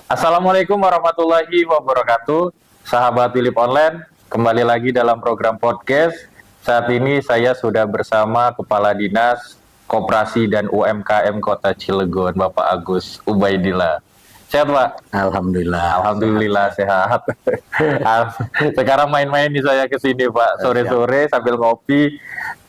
Assalamualaikum warahmatullahi wabarakatuh. Sahabat Philip Online, kembali lagi dalam program podcast. Saat ini saya sudah bersama Kepala Dinas Koperasi dan UMKM Kota Cilegon, Bapak Agus Ubaidillah. Sehat, Pak? Alhamdulillah. Alhamdulillah sehat. Sekarang main-main nih saya ke sini, Pak. Sore-sore sambil ngopi,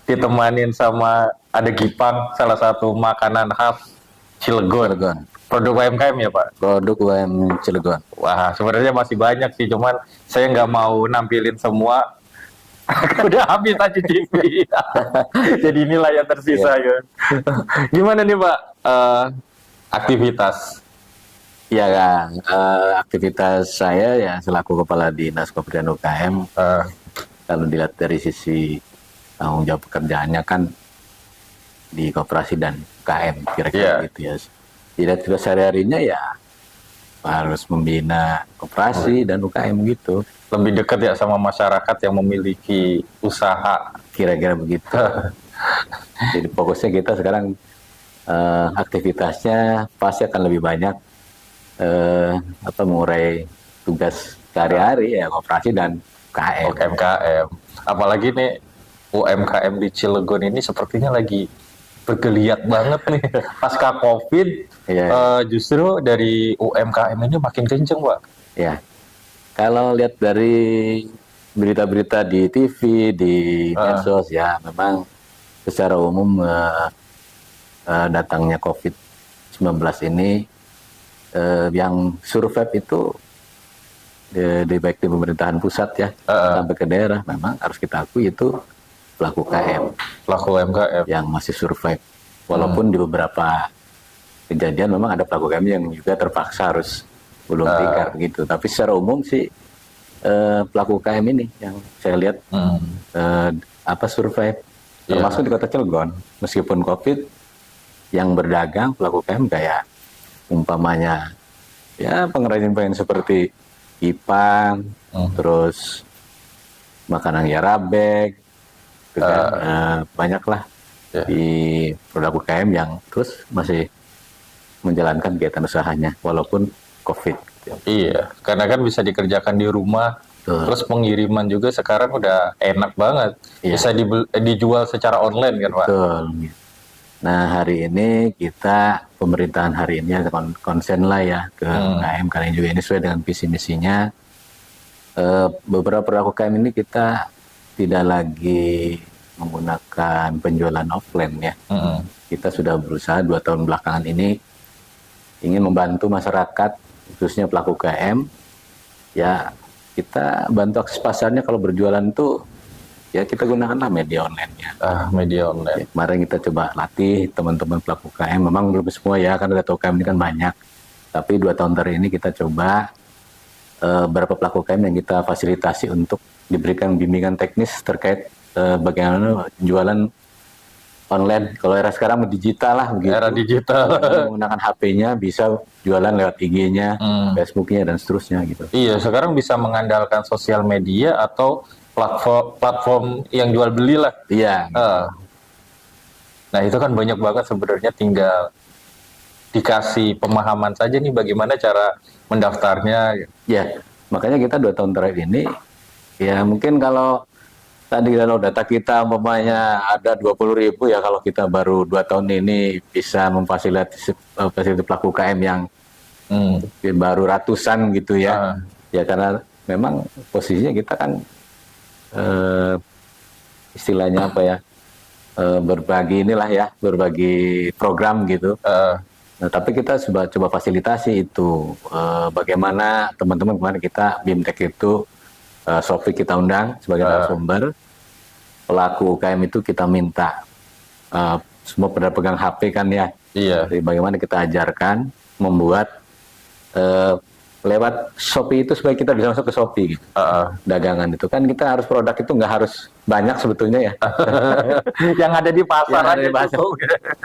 ditemanin sama ada Gipang, salah satu makanan khas Cilegon. Cilegon. Produk UMKM ya, Pak? Produk UMKM Cilegon. Wah, sebenarnya masih banyak sih, cuman saya nggak mau nampilin semua. Udah habis aja TV. Jadi inilah yang tersisa ya. Gimana nih, Pak? Aktivitas? Ya kan, aktivitas saya ya selaku Kepala Dinas Koperasi dan UKM, kalau dilihat dari sisi tanggung jawab pekerjaannya kan di koperasi dan UKM kira-kira gitu ya. Tidak sehari-harinya ya harus membina koperasi dan UKM gitu. Lebih dekat ya sama masyarakat yang memiliki usaha. Kira-kira begitu. Jadi fokusnya kita sekarang aktivitasnya pasti akan lebih banyak mengurai tugas sehari-hari ya koperasi dan UKM. UMKM. Apalagi nih UMKM di Cilegon ini sepertinya lagi bergeliat banget nih pasca COVID. Justru dari UMKM ini makin kenceng, Pak. Ya, kalau lihat dari berita-berita di TV, di medsos ya, memang secara umum datangnya COVID-19 ini yang survive itu baik di pemerintahan pusat ya sampai ke daerah, memang harus kita akui itu pelaku UMKM yang masih survive. Walaupun di beberapa kejadian memang ada pelaku UMKM yang juga terpaksa harus gulung tikar begitu. Tapi secara umum sih pelaku UMKM ini yang saya lihat survive, termasuk di Kota Cilegon. Meskipun COVID, yang berdagang pelaku UMKM kayak umpamanya ya pengrajin seperti Ipang, terus makanan Yarabek, banyaklah di produk UMKM yang terus masih menjalankan kegiatan usahanya walaupun COVID. Iya, karena kan bisa dikerjakan di rumah. Terus pengiriman juga sekarang udah enak banget. Bisa dijual secara online kan, Pak? Betul. Nah, hari ini kita pemerintahan hari ini ada konsen lah ya ke UMKM karena juga ini sesuai dengan visi misinya. Beberapa produk UMKM ini kita tidak lagi menggunakan penjualan offline ya. Kita sudah berusaha 2 tahun belakangan ini ingin membantu masyarakat khususnya pelaku UMKM. Ya, kita bantu akses pasarnya kalau berjualan tuh ya kita gunakanlah media online ya. Media online. Ya, kemarin kita coba latih teman-teman pelaku UMKM, memang belum semua ya, kan ada UMKM ini kan banyak. Tapi 2 tahun terakhir ini kita coba beberapa pelaku UMKM yang kita fasilitasi untuk diberikan bimbingan teknis terkait bagaimana jualan online. Kalau era sekarang digital lah begitu. Era digital. Menggunakan HP-nya bisa jualan lewat IG-nya, Facebook-nya dan seterusnya gitu. Iya, sekarang bisa mengandalkan sosial media atau platform yang jual beli lah. Iya. Nah itu kan banyak banget sebenarnya, tinggal dikasih pemahaman saja nih bagaimana cara mendaftarnya. Ya, makanya kita 2 tahun terakhir ini, ya mungkin kalau tadi kalau data kita umpamanya ada 20.000 ya, kalau kita baru 2 tahun ini bisa memfasilitasi pelaku UMKM yang baru ratusan gitu ya. Ya karena memang posisinya kita kan istilahnya berbagi program gitu. Nah, tapi kita coba fasilitasi itu bagaimana teman-teman kemarin kita BIMTEK itu Sofi kita undang sebagai narasumber, pelaku UMKM itu kita minta semua pada pegang HP kan ya. Jadi bagaimana kita ajarkan membuat lewat Shopee itu supaya kita bisa masuk ke Shopee gitu. Dagangan itu kan kita harus produk itu nggak harus banyak sebetulnya ya. Yang ada di pasar aja.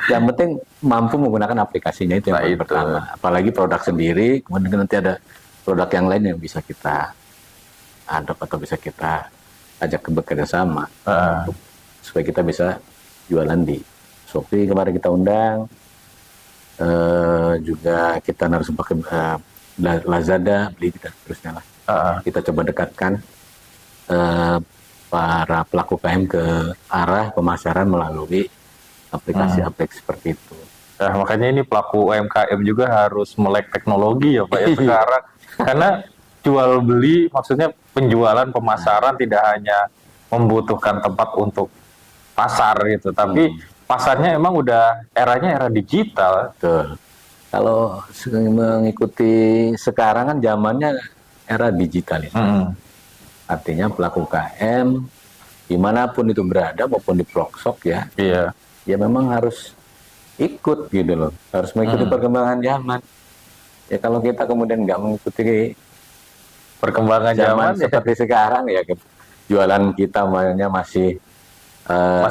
Yang penting mampu menggunakan aplikasinya itu yang pertama. Apalagi produk sendiri, kemudian nanti ada produk yang lain yang bisa kita adopt atau bisa kita ajak ke bekerja sama supaya kita bisa jualan di Shopee. Kemarin kita undang juga kita harus pakai Lazada, Beli dan seterusnya lah. Kita coba dekatkan para pelaku UKM ke arah pemasaran melalui aplikasi-aplikasi seperti itu. Nah, makanya ini pelaku UMKM juga harus melek teknologi ya Pak ya sekarang. Karena jual beli, maksudnya penjualan, pemasaran tidak hanya membutuhkan tempat untuk pasar gitu, tapi pasarnya emang udah eranya era digital. Betul. Kalau mengikuti sekarang kan zamannya era digitalisasi. Artinya pelaku UKM dimanapun itu berada maupun di pelosok ya, ya memang harus ikut gitu loh, harus mengikuti perkembangan zaman. Ya kalau kita kemudian nggak mengikuti Perkembangan zaman seperti sekarang ya, jualan kita masih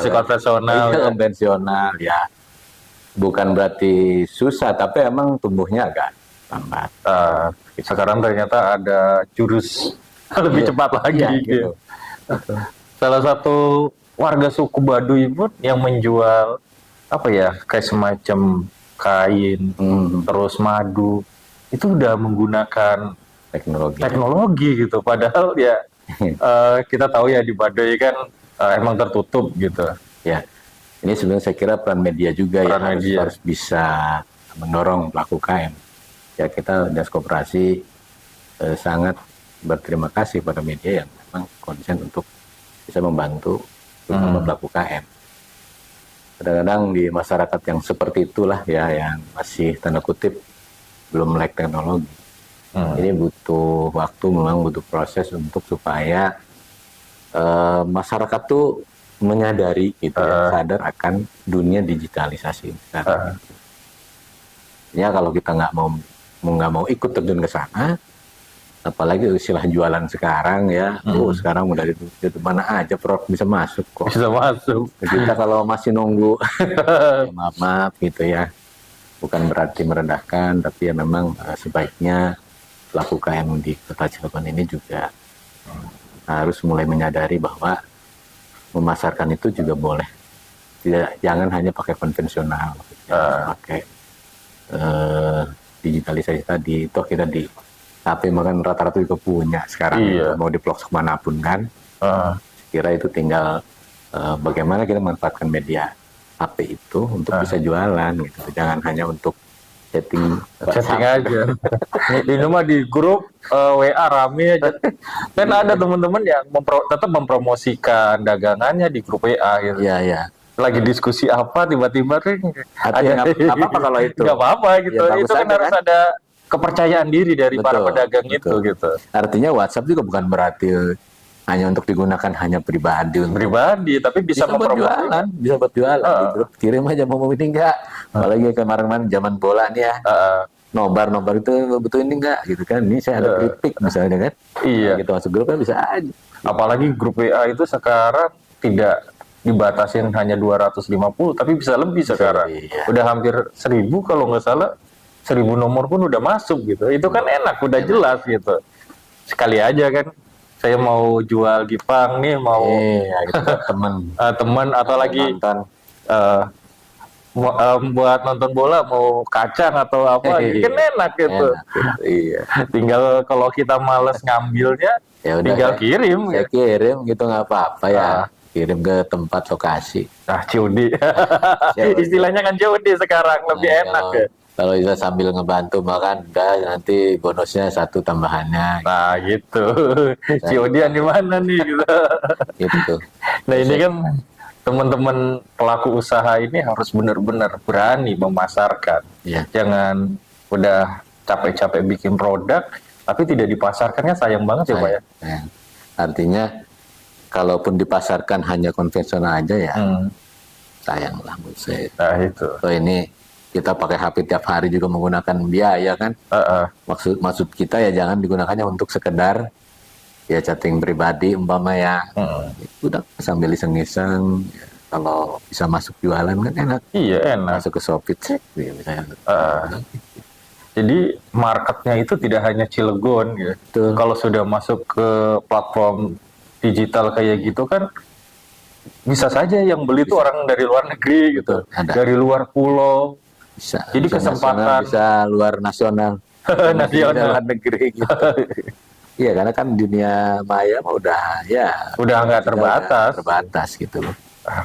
konvensional. Konvensional ya. Bukan berarti susah, tapi emang tumbuhnya agak lambat. Sekarang ternyata ada jurus lebih cepat lagi. Gitu. Salah satu warga suku Baduy pun yang menjual apa ya, kayak semacam kain, terus madu, itu udah menggunakan teknologi gitu. Padahal ya kita tahu ya di Baduy kan emang tertutup gitu. Ya, ini sebenarnya saya kira peran media juga harus bisa mendorong pelaku UKM. Ya kita Dinas Koperasi sangat berterima kasih pada media yang memang konsen untuk bisa membantu terutama pelaku UKM. Kadang-kadang di masyarakat yang seperti itulah ya, yang masih tanda kutip belum melek teknologi. Ini butuh waktu, memang butuh proses untuk supaya masyarakat tuh menyadari gitu sadar akan dunia digitalisasi sekarang. Ya kalau kita nggak mau ikut terjun ke sana, apalagi istilah jualan sekarang ya, sekarang udah di mana aja produk bisa masuk kok. Bisa masuk. Kita kalau masih nunggu, ya maaf gitu ya, bukan berarti merendahkan, tapi ya memang sebaiknya pelaku UKM di Kota Cilegon ini juga harus mulai menyadari bahwa memasarkan itu juga boleh, jangan hanya pakai konvensional, pakai digitalisasi tadi. Toh kita di HP makan rata-rata juga punya sekarang, mau di pelosok manapun kan. Kira itu tinggal bagaimana kita manfaatkan media HP itu untuk bisa jualan gitu. Jangan hanya untuk chatting aja. Ini mah di grup WA rame aja. Kan ada teman-teman yang tetap mempromosikan dagangannya di grup WA gitu. Iya. Lagi diskusi apa tiba-tiba ada nggak apa-apa kalau itu. Nggak apa-apa gitu. Ya, itu kan harus ada kepercayaan diri dari para pedagang itu gitu. Artinya WhatsApp juga bukan berarti hanya untuk digunakan hanya pribadi, tapi bisa buat jualan, bisa buat jualan di grup. Kirim aja mau ini enggak. Apalagi kemarin zaman bola nih ya. Nobar itu betul ini enggak gitu kan. Ini saya ada kritik misalnya kan. Iya. Gitu masuk grup kan bisa aja. Apalagi grup WA itu sekarang tidak dibatasin hanya 250 tapi bisa lebih sekarang. Udah hampir 1000 kalau nggak salah. 1000 nomor pun udah masuk gitu. Itu kan enak, udah jelas gitu. Sekali aja kan, saya mau jual Gipang nih, mau gitu, teman atau lagi buat nonton bola mau kacang atau apa, kan enak gitu. Iya. Tinggal kalau kita males ngambilnya, ya udah tinggal kirim. Ya kirim gitu nggak apa-apa ya. Kirim ke tempat lokasi. COD. Istilahnya kan COD sekarang lebih enak ya. Kalau bisa sambil ngebantu makan, nanti bonusnya 1 tambahannya. Nah gitu. COD-an di mana nih gitu. Nah ini kan teman-teman pelaku usaha ini harus benar-benar berani memasarkan. Jangan udah capek-capek bikin produk, tapi tidak dipasarkannya, sayang banget ya Pak ya. Artinya kalaupun dipasarkan hanya konvensional aja ya, sayang lah menurut saya. Nah itu. So ini kita pakai HP tiap hari juga menggunakan biaya kan. Maksud kita ya jangan digunakannya untuk sekedar ya chatting pribadi umpama ya. Udah sambil iseng-iseng ya, kalau bisa masuk jualan kan enak. Iya enak. Masuk ke Shopee ya, misalnya. Jadi marketnya itu tidak hanya Cilegon ya. Kalau sudah masuk ke platform digital kayak gitu kan, bisa saja yang beli itu orang dari luar negeri gitu, dari luar pulau. Bisa. Jadi kesempatan bisa luar nasional. Nasional. dalam negeri gitu. Iya, karena kan dunia maya mah udah Udah nggak terbatas. terbatas gitu loh.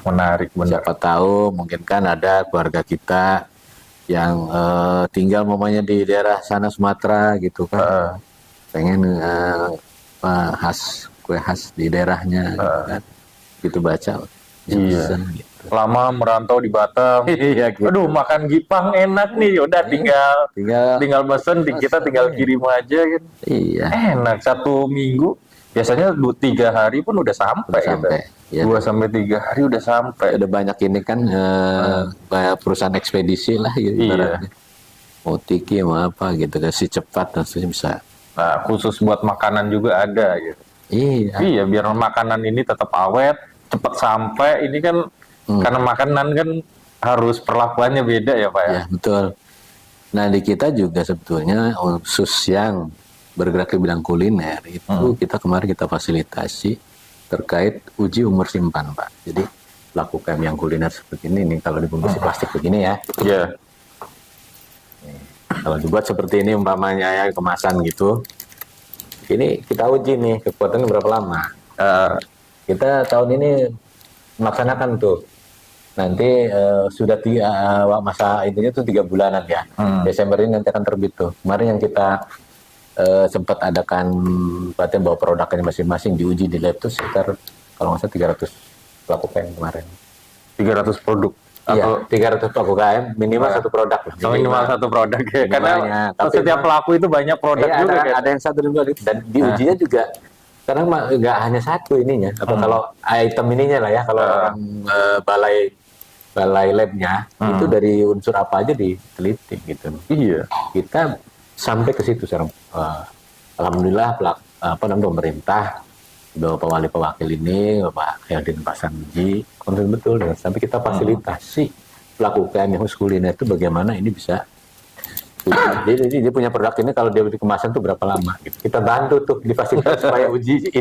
Menarik bener. Siapa tahu mungkin kan ada keluarga kita yang tinggal mamanya di daerah sana Sumatera gitu kan, pengen kue khas di daerahnya gitu kan, gitu baca bisa gitu. Lama merantau di Batam. Iya gitu. Aduh, makan gipang enak nih. Udah tinggal mesen, kita tinggal kirim aja gitu. Iya. Enak, 1 minggu. Biasanya 3 hari pun udah sampai. Ya. 2-3 hari udah sampai. Udah banyak ini kan banyak perusahaan ekspedisi lah gitu. Iya. Mau tiki mau apa gitu kan, si cepat dan bisa. Nah, khusus buat makanan juga ada gitu. Iya. Biar makanan ini tetap awet, cepat sampai. Ini kan karena makanan kan harus perlakuannya beda ya Pak ya? Ya betul. Nah di kita juga sebetulnya khusus yang bergerak di bidang kuliner itu kita fasilitasi terkait uji umur simpan Pak. Jadi pelaku UKM yang kuliner seperti ini nih, kalau dibungkus plastik begini ya. Iya. Kalau dibuat seperti ini umpamanya ya kemasan gitu. Ini kita uji nih kekuatannya berapa lama. Kita tahun ini melaksanakan tuh. Nanti sudah masa intinya tuh 3 bulanan ya. Desember ini nanti akan terbit tuh. Kemarin yang kita sempat adakan pelatihan bawa produknya masing-masing diuji di lab tuh sekitar kalau nggak salah 300 pelaku UKM kemarin. 300 produk. Iya, 300 pelaku UKM minimal satu produk. Minimal satu produk ya. Karena setiap pelaku itu banyak produk juga kan. Ada yang 1 2 dan diujinya juga sekarang nggak hanya satu ininya. Apa kalau item ininya lah ya, kalau orang balai labnya itu dari unsur apa aja diteliti gitu. Iya. Kita sampai ke situ sekarang. Alhamdulillah pemerintah, Bapak Wali Pewakil ini, Bapak Heldin Pasanji, konsen betul dan sampai kita fasilitasi pelaku UKM yang khusus kuliner itu bagaimana ini bisa. Jadi dia punya produk ini kalau dia di kemasan tuh berapa lama gitu. Kita bantu tuh difasilitasi supaya uji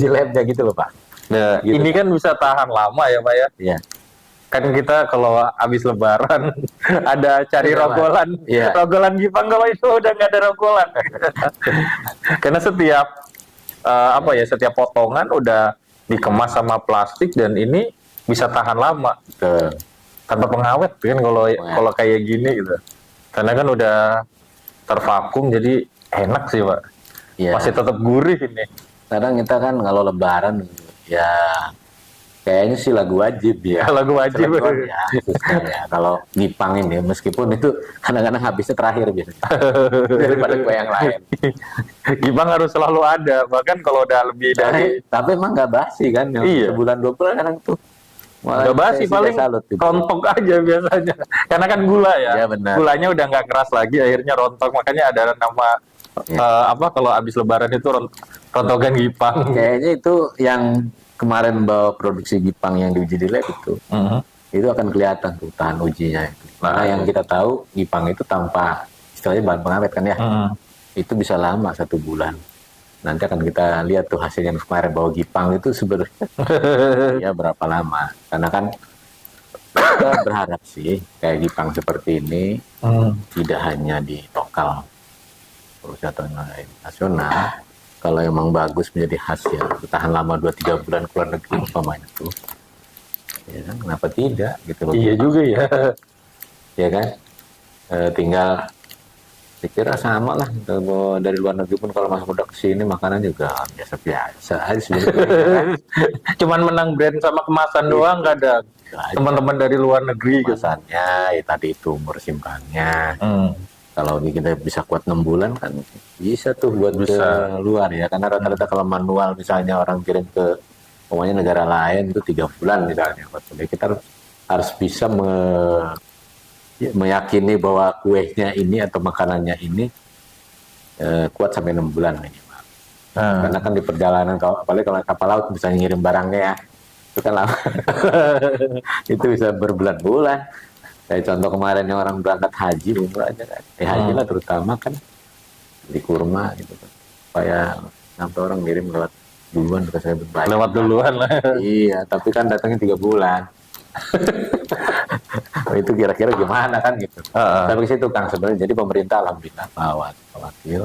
labnya gitu loh Pak. Nah, gitu, ini kan bisa tahan lama ya Pak ya. Iya. Kan kita kalau habis lebaran ada cari rogolan. Iya. Rogolan gipang, kalau itu udah nggak ada rogolan. Karena setiap setiap potongan udah dikemas sama plastik dan ini bisa tahan lama. Tanpa pengawet kan kalau kayak gini gitu. Karena kan udah tervakum jadi enak sih Pak. Iya. Masih tetap gurih ini. Kadang kita kan kalau lebaran ya kayaknya sih lagu wajib ya. Lagu wajib. Ya, kalau gipang ini meskipun itu kadang-kadang habisnya terakhir biasanya daripada kue yang lain. Gipang harus selalu ada, bahkan kalau udah lebih dari. Tapi emang nggak basi kan? Iya. Sebulan 2 bulan kadang tuh. Nggak basi, paling rontok aja biasanya. Karena kan gula ya. Ya benar. Gulanya udah nggak keras lagi, akhirnya rontok. Makanya ada nama kalau habis lebaran itu rontokan gipang. Kayaknya itu yang kemarin bawa produksi gipang yang diuji di lab itu akan kelihatan tuh tahan ujinya itu. Karena yang kita tahu gipang itu tanpa istilahnya bahan pengawet kan ya, itu bisa lama 1 bulan. Nanti akan kita lihat tuh hasilnya kemarin bawa gipang itu sebenarnya ya berapa lama. Karena kan kita berharap sih kayak gipang seperti ini tidak hanya di lokal perusahaan nasional. Kalau emang bagus menjadi khas ya, bertahan lama 2-3 bulan keluar negeri umpamanya tuh, ya kan, kenapa tidak gitu loh. Iya juga ya. Ya kan, tinggal dikira sama lah dari luar negeri pun kalau masuk udah kesini makanan juga biasa-biasa aja sebenarnya. Cuman menang brand sama kemasan doang kadang. Teman-teman dari luar negeri kemasannya ya tadi itu umur simpannya. Kalau kita bisa kuat 6 bulan kan bisa tuh buat ke luar ya, karena rata-rata kalau manual misalnya orang kirim ke negara lain itu 3 bulan misalnya. Kita harus bisa meyakini bahwa kuenya ini atau makanannya ini kuat sampai 6 bulan minimal. Karena kan di perjalanan apalagi kalau kapal laut bisa ngirim barangnya ya, itu kan lama. Itu bisa berbulan-bulan. Kayak contoh kemarin yang orang berangkat haji umrah aja kan. Haji lah terutama kan di kurma gitu kan. Supaya sampai orang ngirim lewat duluan lewat duluan lah. Iya, tapi kan datangnya 3 bulan. Itu kira-kira gimana kan gitu. Tapi ke situ Kang sebenarnya. Jadi pemerintah alhamdulillah Pak Wakil,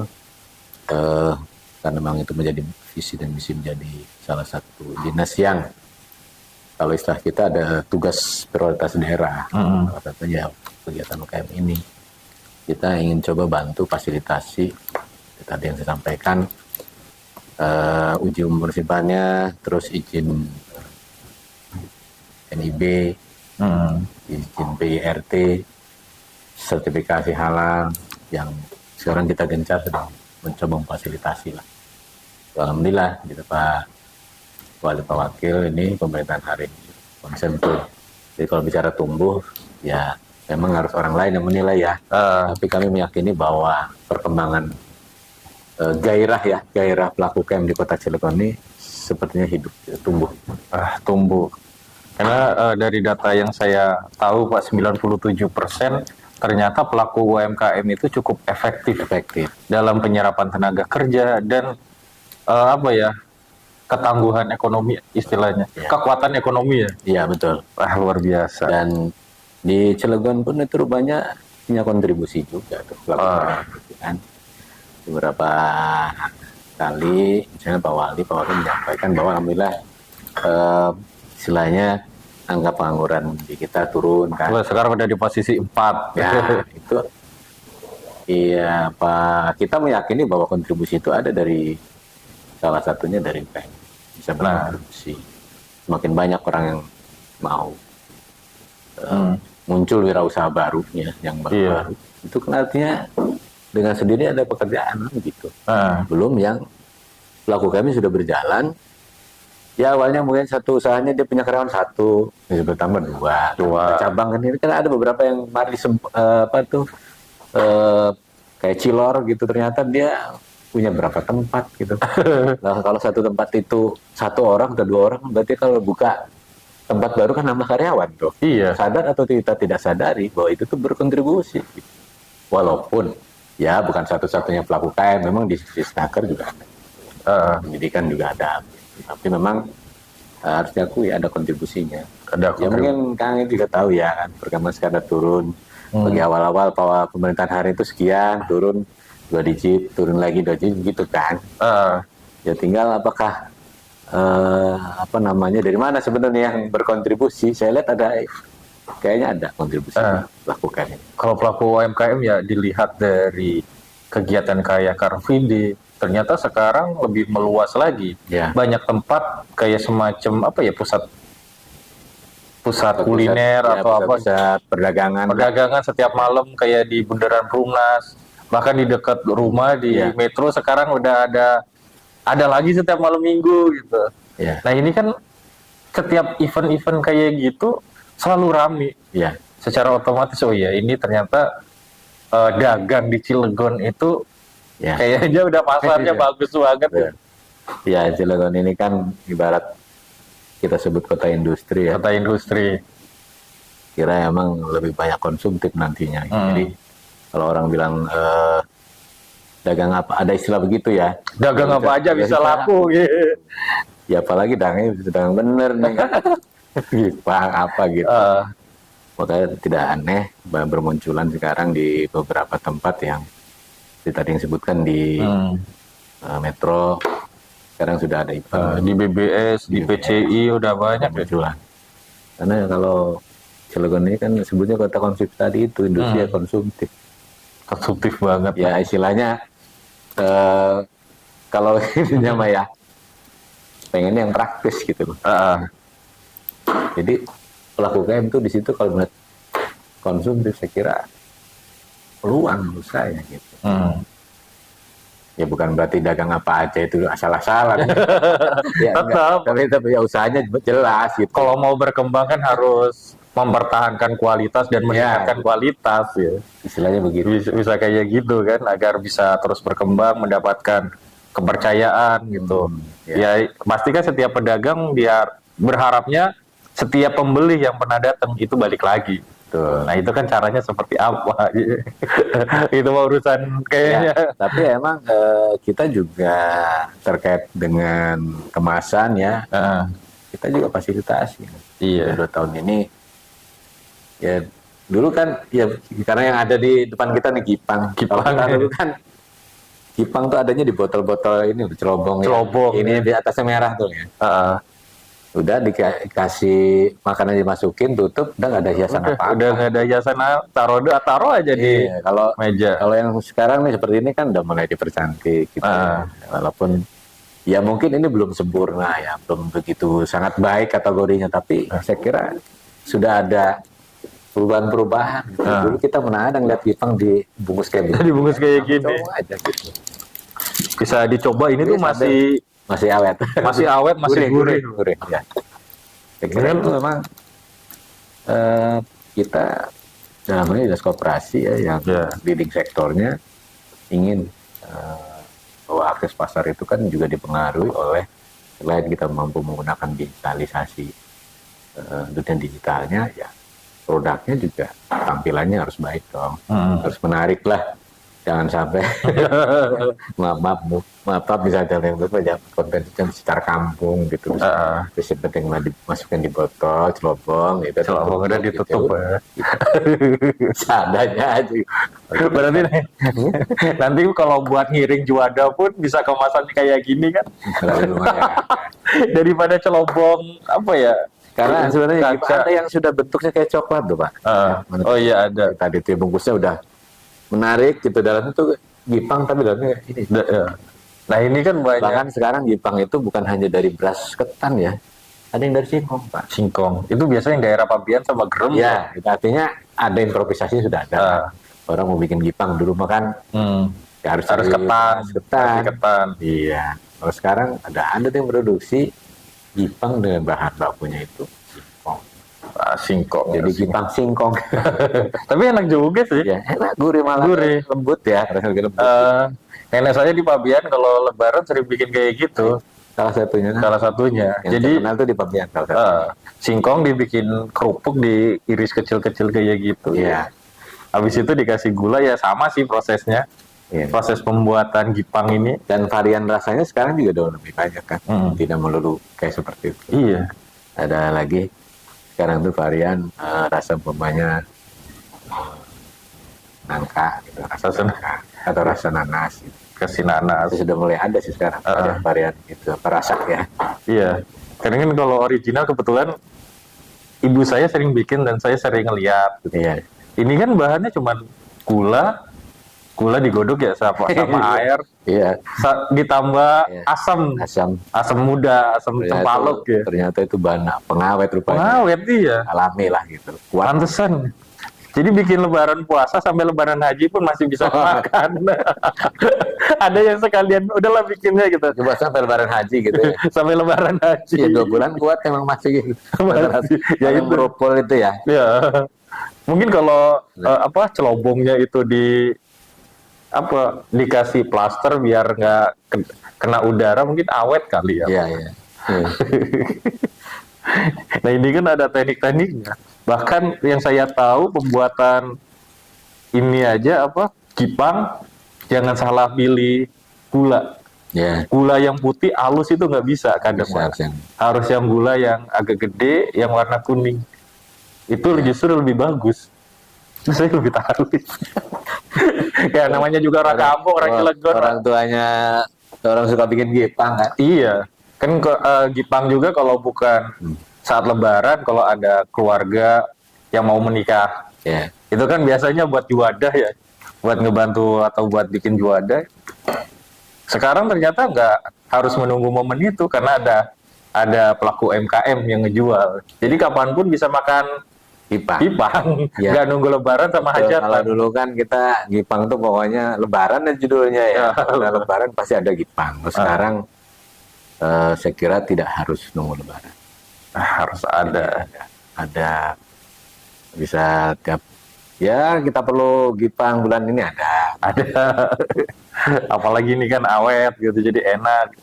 karena memang itu menjadi visi dan misi menjadi salah satu dinas yang kalau istilah kita ada tugas prioritas daerah. Salah satunya kegiatan UKM ini kita ingin coba bantu fasilitasi tadi yang saya sampaikan, uji municipalnya, terus izin NIB, izin PIRT, sertifikasi halal yang sekarang kita gencar sedang mencoba memfasilitasi lah. Alhamdulillah gitu Pak Wali Pak Wakil ini pemerintahan hari ini konsen tuh. Jadi kalau bicara tumbuh ya memang harus orang lain yang menilai ya. Tapi kami meyakini bahwa perkembangan gairah pelaku UKM di Kota Cilegon ini sepertinya hidup, tumbuh. Tumbuh. Karena dari data yang saya tahu Pak, 97% ternyata pelaku UMKM itu cukup efektif dalam penyerapan tenaga kerja dan ketangguhan ekonomi istilahnya, kekuatan ekonomi ya. Iya betul. Luar biasa. Dan di Cilegon pun itu rupanya punya kontribusi juga tuh. Kan beberapa kali misalnya Pak Wali menyampaikan bahwa alhamdulillah istilahnya angka pengangguran di kita turun kan. Sekarang udah di posisi 4. Ya, itu iya Pak, kita meyakini bahwa kontribusi itu ada dari salah satunya dari UKM bisa berkontribusi. Semakin banyak orang yang mau muncul wirausaha barunya yang baru. Itu kan artinya dengan sendiri ada pekerjaan gitu. Belum yang pelaku kami sudah berjalan. Ya awalnya mungkin satu usahanya dia punya karyawan 1, bisa bertambah 2 cabang kan. Ini kan ada beberapa yang kayak Cilor gitu, ternyata dia punya berapa tempat gitu. Nah kalau satu tempat itu 1 orang atau 2 orang, berarti kalau buka tempat baru kan nambah karyawan tuh. Iya. Sadar atau kita tidak sadari bahwa itu tuh berkontribusi. Walaupun ya bukan satu-satunya pelaku UKM, memang di Snaker juga ada. Pendidikan juga ada. Tapi memang harus diakui ada kontribusinya. Ya mungkin Kang juga tahu ya kan, perkembangan sekadar turun. Bagi awal-awal bahwa pemerintahan hari itu sekian, turun 2 digit, turun lagi 2 digit gitu kan. Ya tinggal apakah dari mana sebenarnya yang berkontribusi. Saya lihat kayaknya ada kontribusi lakukan. Kalau pelaku UMKM ya dilihat dari kegiatan kayak Car Free Day, ternyata sekarang lebih meluas lagi. Banyak tempat kayak semacam pusat kuliner atau pusat perdagangan setiap malam kayak di Bundaran Perumnas, bahkan di dekat rumah di Metro sekarang udah ada lagi setiap malam Minggu gitu. Nah ini kan setiap event-event kayak gitu selalu rame. Secara otomatis ini ternyata dagang di Cilegon itu kayaknya udah pasarnya bagus banget. Ya Cilegon ini kan ibarat kita sebut kota industri ya. Kota industri. Kira emang lebih banyak konsumtif nantinya. Jadi kalau orang bilang dagang apa, ada istilah begitu ya. Dagang apa aja bisa laku gitu. Ya apalagi dagang bener nih. apa gitu. Makanya tidak aneh bermunculan sekarang di beberapa tempat yang tadi yang sebutkan di Metro, sekarang sudah ada di BBS, di PCI udah banyak bermunculan. Karena kalau Cilegon ini kan sebutnya kota konsumtif tadi itu, industri konsumtif banget. Ya istilahnya kalau ini mah ya pengen yang praktis gitu loh. Jadi pelaku UKM itu di situ kalau melihat konsumtif saya kira peluang menurut saya gitu. Ya bukan berarti dagang apa aja itu asal-asalan. Ya, tapi ya usahanya jelas gitu. Kalau mau berkembang kan harus mempertahankan kualitas dan meningkatkan kualitas ya. Istilahnya begitu. Bisa kayak gitu kan, agar bisa terus berkembang, mendapatkan kepercayaan gitu. Ya pasti kan setiap pedagang dia berharapnya setiap pembeli yang pernah datang itu balik lagi. Nah itu kan caranya seperti apa? Itu urusan kayaknya. Tapi emang kita juga terkait dengan kemasan ya, kita juga fasilitasi. 2 tahun ini Ya dulu kan ya karena yang ada di depan kita nih Gipang. Kalau kita dulu kan Gipang tuh adanya di botol-botol ini celobong. Celobong, Ini di atasnya merah tuh ya. Heeh. Udah dikasih makanan dimasukin, tutup, udah nggak ada hiasan apa-apa. Udah nggak ada hiasan, taruh aja di Iya, kalau meja. kalau yang sekarang nih seperti ini kan udah mulai dipercantik gitu. Walaupun ya mungkin ini belum sempurna ya, belum begitu sangat baik kategorinya, tapi saya kira sudah ada perubahan-perubahan. Gitu. Dulu kita mana ada ngeliat Gipang dibungkus kayak gini. Dibungkus kayak gini. Coba aja gitu. Bisa dicoba, ini tuh masih awet. Masih awet, masih gurih. Ya. Saya kira itu memang kita dalam ini dinas koperasi ya yang leading sektornya ingin bahwa akses pasar itu kan juga dipengaruhi oleh selain kita mampu menggunakan digitalisasi dunia digitalnya ya produknya juga tampilannya harus baik dong, harus menarik lah. Jangan sampai maaf misalnya yang konten secara kampung gitu, terus yang penting dimasukkan di botol celobong gitu, celobong udah ditutup gitu. Ya seadanya aja. Berarti nanti kalau buat ngiring juada pun bisa kemasan kayak gini kan. Daripada celobong apa ya, karena sebenarnya ada yang sudah bentuknya kayak coklat tuh Pak. Oh iya ada. Tadi tuh bungkusnya udah menarik gitu, dalamnya tuh Gipang tapi dalamnya ini. Nah ini kan banyak. Bahkan sekarang Gipang itu bukan hanya dari beras ketan ya, ada yang dari singkong Pak. Singkong itu biasanya yang daerah Pabian sama Gerem. Ya, itu artinya ada improvisasi sudah ada. Orang mau bikin Gipang dulu makan ya harus ketan. Iya. Kalau sekarang ada yang produksi Gipang dengan bahan bakunya itu singkong. Jadi Gipang singkong. Tapi enak juga sih. Ya, enak, gurih malah. Gurih, lembut ya. Nenek saya di Pabian kalau Lebaran sering bikin kayak gitu. Salah satunya. Yang jadi terkenal tuh di Pabian. Singkong dibikin kerupuk, diiris kecil-kecil kayak gitu. Iya. Habis itu dikasih gula, ya sama sih prosesnya. Iya. Proses pembuatan Gipang ini. Dan varian rasanya sekarang juga udah lebih banyak kan. Tidak melulu kayak seperti itu. Iya. Ada lagi sekarang tuh varian rasa umpamanya nangka gitu, rasa nangka atau rasa nanas gitu. Kasih nanas. Itu sudah mulai ada sih sekarang varian itu perasak ya. Iya. Karena kan kalau original kebetulan ibu saya sering bikin dan saya sering ngeliat. Gitu. Iya. Ini kan bahannya cuma gula digodok ya sama air. Iya. Ditambah asam muda, asam cempaluk ya. Ternyata itu bahan pengawet rupanya. Pengawet iya. Alami lah gitu. Pantesan. Jadi bikin lebaran puasa sampai lebaran haji pun masih bisa makan. Ada yang sekalian udahlah bikinnya gitu. Coba sampai lebaran haji gitu ya. Sampai lebaran haji. Ya 2 bulan kuat emang masih gitu. Ya itu meropol itu ya. Iya. Mungkin kalau celobongnya itu dikasih plaster biar nggak kena udara, mungkin awet kali ya. Iya. Nah ini kan ada teknik-tekniknya. Bahkan yang saya tahu pembuatan ini aja Gipang, jangan salah pilih gula. Yeah. Gula yang putih halus itu nggak bisa kadang. Harus yang gula yang agak gede, yang warna kuning. Itu justru lebih bagus. Saya lebih tahu. Ya namanya juga orang kampung, orang Cilegon. Orang tuanya orang suka bikin Gipang kan? Iya. Kan Gipang juga kalau bukan saat lebaran, kalau ada keluarga yang mau menikah, itu kan biasanya buat juadah ya, buat ngebantu atau buat bikin juadah. Sekarang ternyata nggak harus menunggu momen itu karena ada pelaku UMKM yang ngejual. Jadi kapanpun bisa makan Gipang. Nggak nunggu lebaran sama hajatan. Kalau dulu kan kita Gipang tuh pokoknya lebaran dan judulnya ya. Kalau lebaran pasti ada Gipang. Sekarang saya kira tidak harus nunggu lebaran. Harus ada bisa tiap kita perlu Gipang bulan ini ada apalagi ini kan awet gitu jadi enak.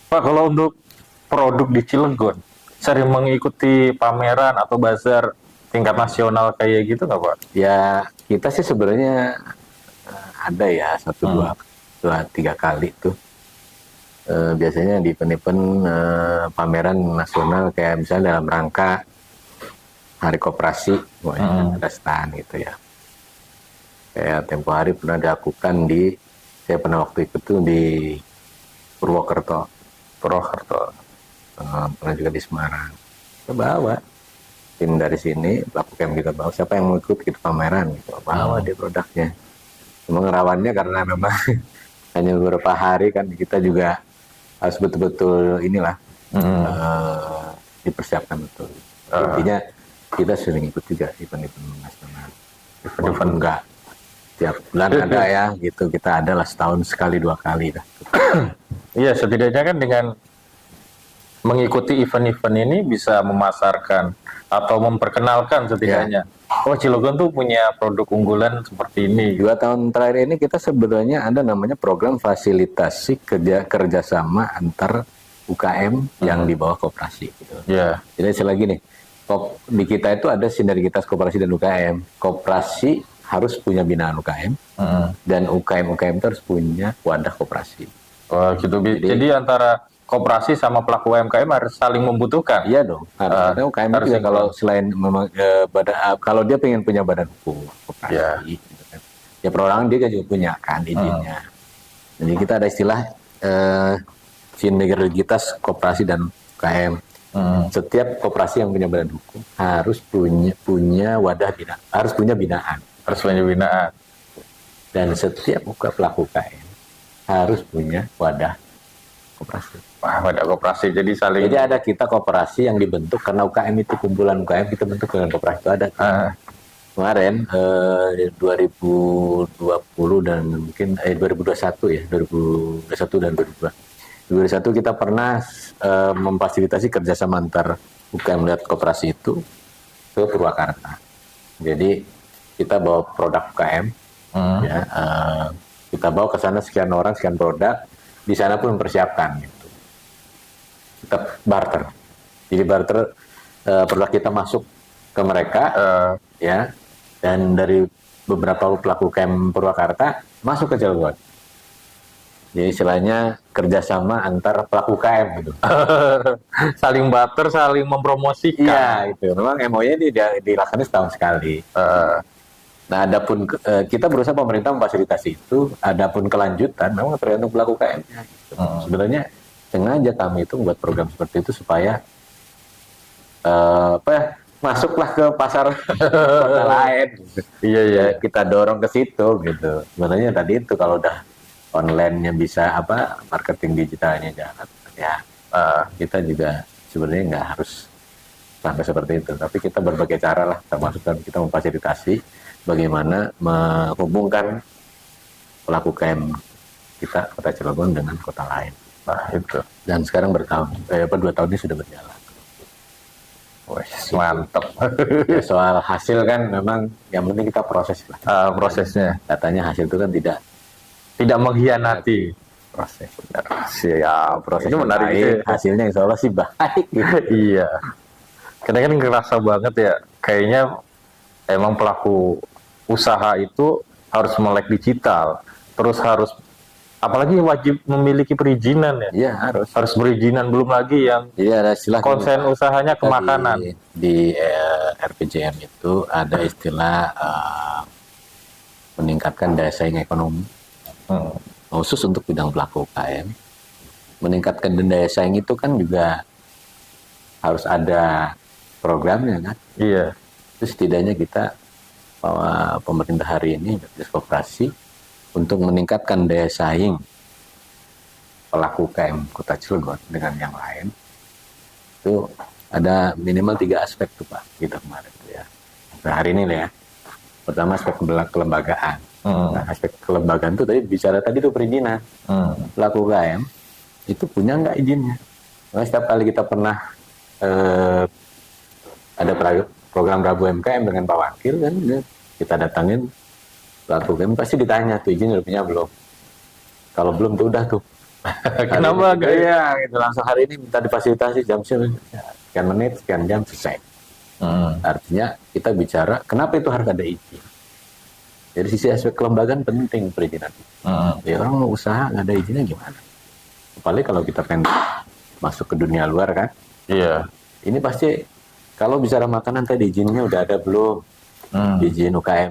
Pak, kalau untuk produk di Cilegon sering mengikuti pameran atau bazar tingkat nasional kayak gitu nggak Pak? Ya kita sih sebenarnya ada ya 1, 2, 3 kali tuh. Biasanya di event pameran nasional kayak misalnya dalam rangka hari koperasi, pokoknya ada stand gitu ya. Kayak tempo hari pernah dilakukan saya pernah waktu itu tuh di Purwokerto, pernah juga di Semarang. Kita bawa tim dari sini, pelaku UKM kita bawa, siapa yang mau ikut gitu pameran gitu, bawa dia produknya. Memang rawannya karena memang hanya beberapa hari kan, kita juga harus betul-betul dipersiapkan betul. Intinya kita sering ikut juga event-event nasional, event enggak tiap bulan ada ya gitu, kita adalah setahun sekali 2 kali dah. Iya, setidaknya kan dengan mengikuti event-event ini bisa memasarkan atau memperkenalkan setidaknya. Oh, Cilegon tuh punya produk unggulan seperti ini. 2 tahun terakhir ini kita sebenarnya ada namanya program fasilitasi kerjasama antar UKM yang di bawah koperasi. Gitu. Yeah. Jadi selagi nih, di kita itu ada sinergitas koperasi dan UKM. Koperasi harus punya binaan UKM, dan UKM itu harus punya wadah koperasi. Oh, gitu. Jadi antara koperasi sama pelaku UMKM harus saling membutuhkan. Iya dong. Karena UKM juga kalau selain memang kalau dia pengen punya badan hukum koperasi, gitu kan. Ya perorangan dia juga punya kan izinnya. Jadi kita ada istilah sinergitas koperasi dan UKM. Setiap koperasi yang punya badan hukum harus punya wadah binaan, harus punya binaan. Dan setiap pelaku UKM harus punya wadah koperasi. Wah, wadah koperasi, jadi saling. Jadi ada kita koperasi yang dibentuk karena UKM itu kumpulan UKM, kita bentuk dengan koperasi itu ada. Kemarin 2020 dan mungkin 2021 ya, 2021 dan 2022. 2021 kita pernah memfasilitasi kerjasama antar UKM lihat koperasi itu ke Purwakarta. Jadi kita bawa produk UKM, kita bawa ke sana sekian orang, sekian produk, di sana pun mempersiapkan gitu. Kita barter. Jadi barter produk kita masuk ke mereka, ya, dan dari beberapa pelaku UKM Purwakarta masuk ke Cilegon. Jadi istilahnya kerjasama antar pelaku UKM gitu. Saling barter, saling mempromosikan. Iya, itu. Memang MOU-nya dilakukan setahun sekali. Nah, adapun kita berusaha pemerintah memfasilitasi itu, adapun kelanjutan memang tergantung pelaku UKM-nya. Gitu. Sebenarnya sengaja kami itu membuat program seperti itu supaya masuklah ke pasar kota lain. Gitu. Iya. Kita dorong ke situ gitu. Sebenarnya tadi itu kalau udah online-nya bisa marketing digitalnya jalan, ya kita juga sebenarnya nggak harus sampai seperti itu. Tapi kita berbagai cara lah, termasuk kita memfasilitasi bagaimana menghubungkan pelaku UKM kita kota Cilegon dengan kota lain. Nah itu. Dan sekarang 2 tahun ini sudah berjalan. Wah, mantap. Ya, soal hasil kan memang yang penting kita proses lah. Prosesnya. Katanya hasil itu kan tidak mengkhianati. Proses. Siap. Proses ini menarik baik, hasilnya insya Allah sih baik. Iya. Karena kan ngerasa banget ya, kayaknya emang pelaku usaha itu harus melek digital, terus harus apalagi wajib memiliki perizinan ya. Iya, harus perizinan, belum lagi yang ada istilah konsen usahanya ke makanan. Di RPJM itu ada istilah meningkatkan daya saing ekonomi. Khusus untuk bidang pelaku UKM. Meningkatkan daya saing itu kan juga harus ada programnya kan. Iya. Itu setidaknya kita pemerintah hari ini koperasi untuk meningkatkan daya saing pelaku UKM Kota Cilegon dengan yang lain. Itu ada minimal 3 aspek tuh Pak kita kemarin tuh ya. Nah, hari ini ya. Pertama aspek kelembagaan. Nah, aspek kelembagaan itu tadi bicara tuh perizinan. Pelaku UKM itu punya nggak izinnya? Nah, setiap kali kita pernah ada program Rabu UMKM dengan Pak Wakil kan, kita datangin pelaku UKM pasti ditanya tuh izin udah punya belum? Kalau belum tuh udah tuh. Kenapa enggak ya? Gitu langsung hari ini minta difasilitasi jam sekian menit, sekian jam selesai. Artinya kita bicara kenapa itu harus ada izin. Dari sisi aspek kelembagaan penting perizinan. Ya orang mau usaha nggak ada izinnya gimana? Apalagi kalau kita pengen masuk ke dunia luar kan? Iya. Ini pasti Kalau bicara makanan tadi izinnya udah ada belum? Izin UKM.